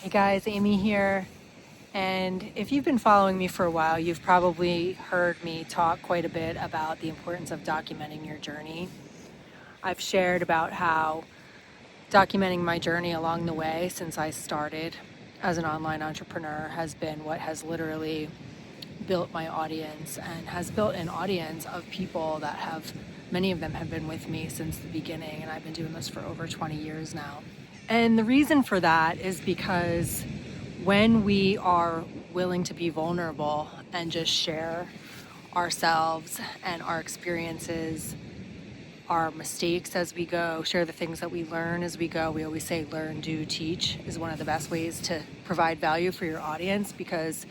Hey guys, Amy here. And if you've been following me for a while, you've probably heard me talk quite a bit about the importance of documenting your journey. I've shared about how documenting my journey along the way since I started as an online entrepreneur has been what has literally built my audience and has built an audience of people that have, many of them have been with me since the beginning, and I've been doing this for over 20 years now. And the reason for that is because when we are willing to be vulnerable and just share ourselves and our experiences, our mistakes as we go, share the things that we learn as we go. We always say learn, do, teach is one of the best ways to provide value for your audience, because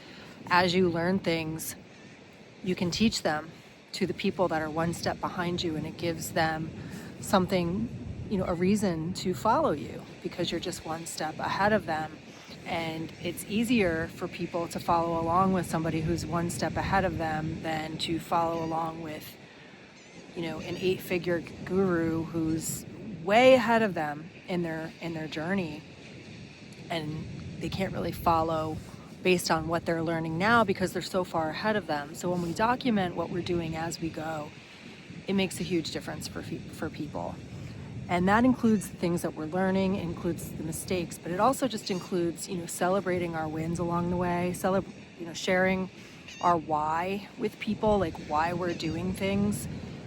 as you learn things, you can teach them to the people that are one step behind you, and it gives them something, a reason to follow you because you're just one step ahead of them. And it's easier for people to follow along with somebody who's one step ahead of them than to follow along with, an 8-figure guru who's way ahead of them in their journey, and they can't really follow based on what they're learning now because they're so far ahead of them. So when we document what we're doing as we go, it makes a huge difference for people. And that includes the things that we're learning, it includes the mistakes, but it also just includes, celebrating our wins along the way, sharing our why with people, like why we're doing things.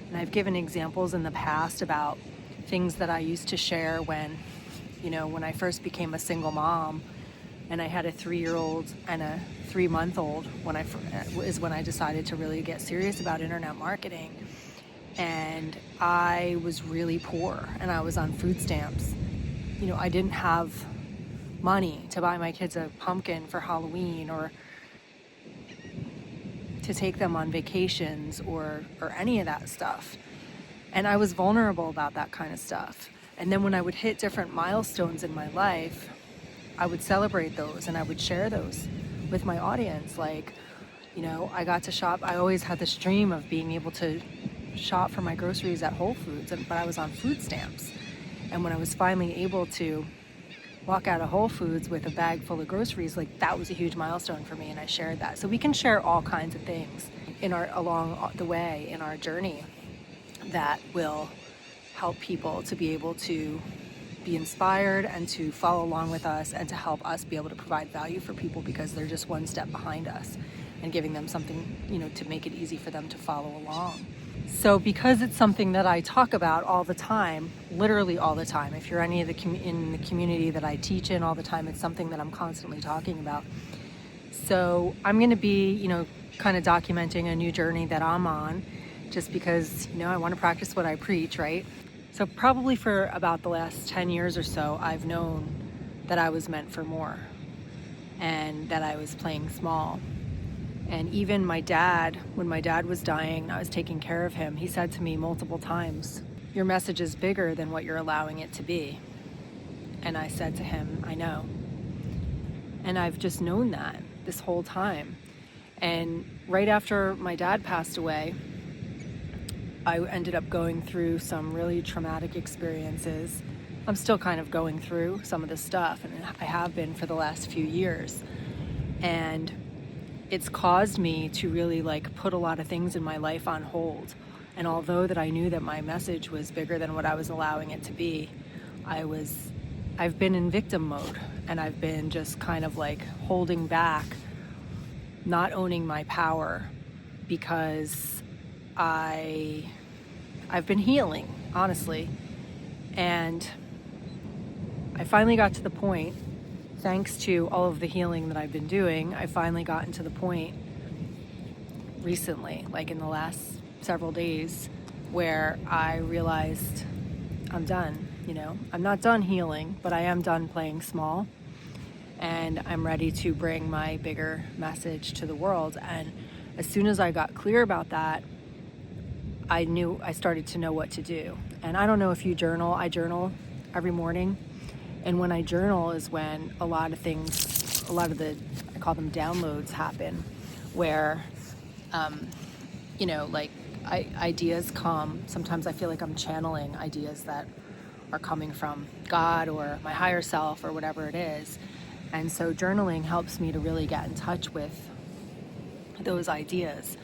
And I've given examples in the past about things that I used to share when I first became a single mom, and I had a 3-year-old and a 3-month-old when I decided to really get serious about internet marketing. And I was really poor and I was on food stamps. I didn't have money to buy my kids a pumpkin for Halloween or to take them on vacations or any of that stuff. And I was vulnerable about that kind of stuff. And then when I would hit different milestones in my life, I would celebrate those and I would share those with my audience. Like, I got to shop. I always had this dream of being able to shop for my groceries at Whole Foods, but I was on food stamps. And when I was finally able to walk out of Whole Foods with a bag full of groceries, like that was a huge milestone for me, and I shared that. So we can share all kinds of things along the way in our journey that will help people to be able to be inspired and to follow along with us and to help us be able to provide value for people because they're just one step behind us, and giving them something, to make it easy for them to follow along. So because it's something that I talk about all the time, literally all the time, if you're in the community that I teach in all the time, it's something that I'm constantly talking about. So I'm going to be, kind of documenting a new journey that I'm on, just because, I want to practice what I preach, right? So probably for about the last 10 years or so, I've known that I was meant for more and that I was playing small. And even my dad, when my dad was dying, I was taking care of him, he said to me multiple times, "Your message is bigger than what you're allowing it to be." And I said to him, "I know." And I've just known that this whole time. And right after my dad passed away, I ended up going through some really traumatic experiences. I'm still kind of going through some of this stuff, and I have been for the last few years. And it's caused me to really put a lot of things in my life on hold. And although that I knew that my message was bigger than what I was allowing it to be, I've been in victim mode, and I've been just kind of holding back, not owning my power, because I've been healing, honestly. And I finally got to the point, thanks to all of the healing that I've been doing, I finally gotten to the point recently, in the last several days, where I realized I'm done. I'm not done healing, but I am done playing small, and I'm ready to bring my bigger message to the world. And as soon as I got clear about that, I started to know what to do. And I don't know if you journal. I journal every morning. And when I journal is when a lot of the, I call them downloads, happen, where, ideas come. Sometimes I feel like I'm channeling ideas that are coming from God or my higher self or whatever it is. And so journaling helps me to really get in touch with those ideas.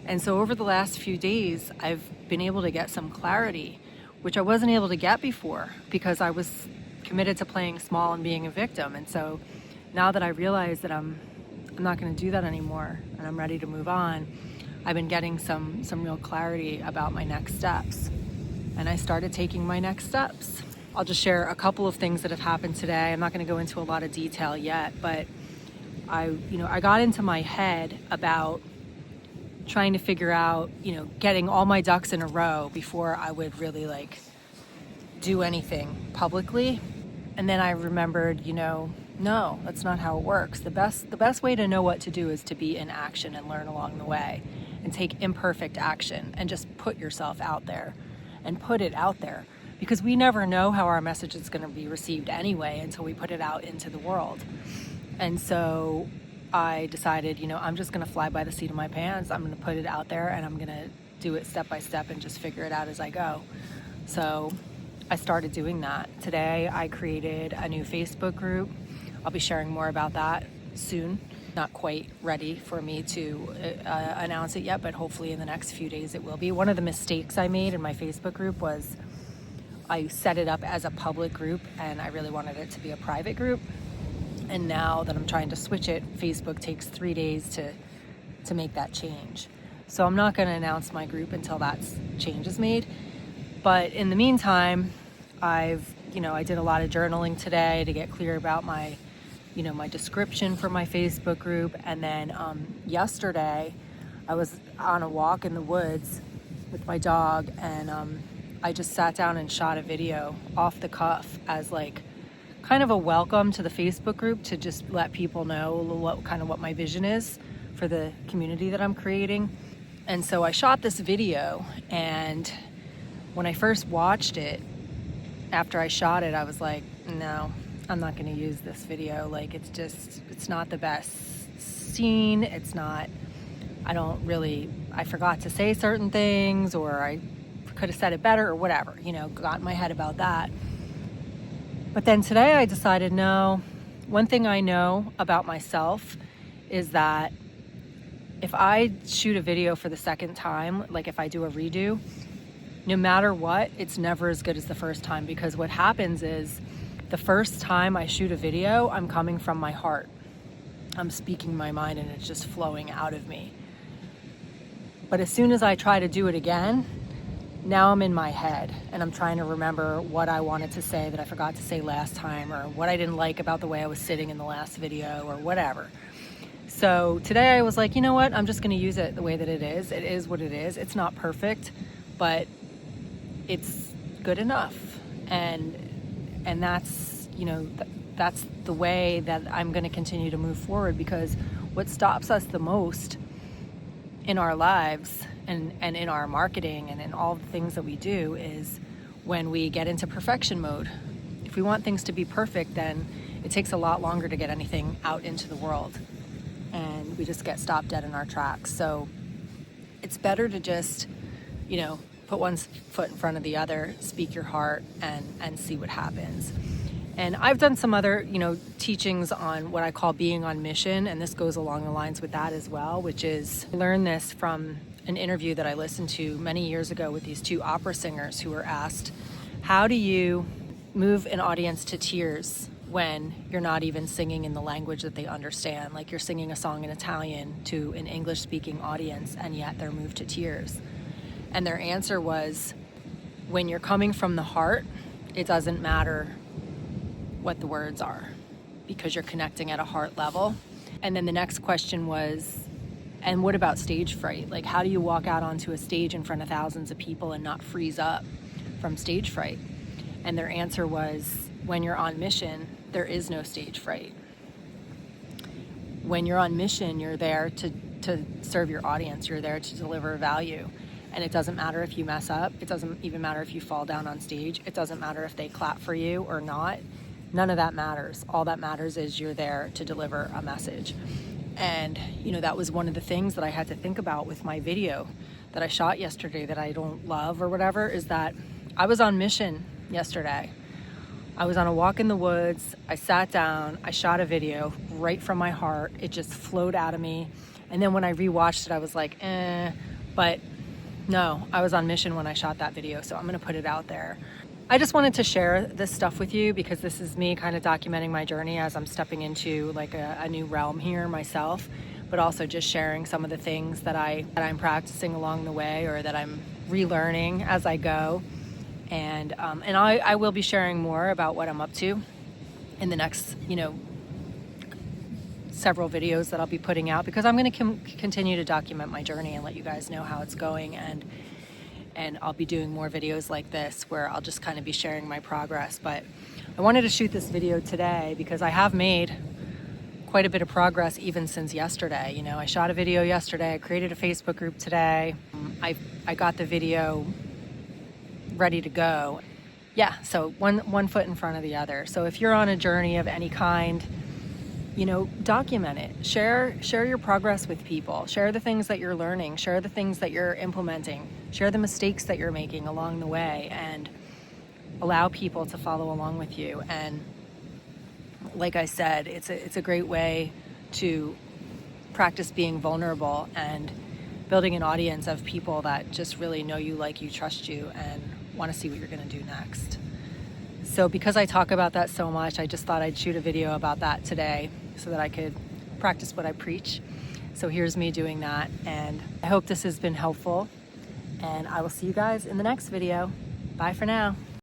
And so over the last few days, I've been able to get some clarity, which I wasn't able to get before because I was committed to playing small and being a victim. And so now that I realize that I'm not going to do that anymore and I'm ready to move on, I've been getting some real clarity about my next steps. And I started taking my next steps. I'll just share a couple of things that have happened today. I'm not going to go into a lot of detail yet, but I got into my head about trying to figure out, getting all my ducks in a row before I would really do anything publicly. And then I remembered, no, that's not how it works. The best way to know what to do is to be in action and learn along the way and take imperfect action and just put yourself out there and put it out there, because we never know how our message is going to be received anyway until we put it out into the world. And so I decided, I'm just going to fly by the seat of my pants. I'm going to put it out there and I'm going to do it step by step and just figure it out as I go. So I started doing that. Today I created a new Facebook group. I'll be sharing more about that soon. Not quite ready for me to announce it yet, but hopefully in the next few days it will be. One of the mistakes I made in my Facebook group was I set it up as a public group and I really wanted it to be a private group. And now that I'm trying to switch it, Facebook takes 3 days to make that change. So I'm not going to announce my group until that change is made. But in the meantime, I did a lot of journaling today to get clear about my description for my Facebook group. And then yesterday I was on a walk in the woods with my dog, and I just sat down and shot a video off the cuff as kind of a welcome to the Facebook group, to just let people know what my vision is for the community that I'm creating. And so I shot this video, and when I first watched it, after I shot it, I was like, no, I'm not going to use this video. It's not the best scene. I forgot to say certain things, or I could have said it better, or whatever, got in my head about that. But then today I decided, no, one thing I know about myself is that if I shoot a video for the second time, if I do a redo, no matter what, it's never as good as the first time, because what happens is the first time I shoot a video, I'm coming from my heart. I'm speaking my mind and it's just flowing out of me. But as soon as I try to do it again, now I'm in my head and I'm trying to remember what I wanted to say that I forgot to say last time, or what I didn't like about the way I was sitting in the last video, or whatever. So today I was like, you know what? I'm just going to use it the way that it is. It is what it is. It's not perfect, but it's good enough. And that's, that's the way that I'm going to continue to move forward, because what stops us the most in our lives and in our marketing and in all the things that we do is when we get into perfection mode. If we want things to be perfect, then it takes a lot longer to get anything out into the world, and we just get stopped dead in our tracks. So it's better to just, put one foot in front of the other, speak your heart, and see what happens. And I've done some other, teachings on what I call being on mission, and this goes along the lines with that as well, which is, I learned this from an interview that I listened to many years ago with these two opera singers who were asked, how do you move an audience to tears when you're not even singing in the language that they understand? Like you're singing a song in Italian to an English-speaking audience, and yet they're moved to tears. And their answer was, when you're coming from the heart, it doesn't matter what the words are, because you're connecting at a heart level. And then the next question was, and what about stage fright? Like, how do you walk out onto a stage in front of thousands of people and not freeze up from stage fright? And their answer was, when you're on mission, there is no stage fright. When you're on mission, you're there to serve your audience. You're there to deliver value. And it doesn't matter if you mess up. It doesn't even matter if you fall down on stage. It doesn't matter if they clap for you or not. None of that matters. All that matters is you're there to deliver a message. And, that was one of the things that I had to think about with my video that I shot yesterday that I don't love or whatever, is that I was on mission yesterday. I was on a walk in the woods. I sat down, I shot a video right from my heart. It just flowed out of me. And then when I rewatched it, I was like, but no, I was on mission when I shot that video, so I'm gonna put it out there. I just wanted to share this stuff with you because this is me kind of documenting my journey as I'm stepping into like a new realm here myself, but also just sharing some of the things that I'm practicing along the way, or that I'm relearning as I go. And I will be sharing more about what I'm up to in the next, several videos that I'll be putting out, because I'm going to continue to document my journey and let you guys know how it's going. And I'll be doing more videos like this where I'll just kind of be sharing my progress. But I wanted to shoot this video today because I have made quite a bit of progress even since yesterday. I shot a video yesterday, I created a Facebook group today. I got the video ready to go. Yeah, so one foot in front of the other. So if you're on a journey of any kind, document it. Share your progress with people. Share the things that you're learning. Share the things that you're implementing. Share the mistakes that you're making along the way, and allow people to follow along with you. And like I said, it's a great way to practice being vulnerable and building an audience of people that just really know you, like you, trust you, and want to see what you're going to do next. So because I talk about that so much, I just thought I'd shoot a video about that today so that I could practice what I preach. So here's me doing that, and I hope this has been helpful, and I will see you guys in the next video. Bye for now.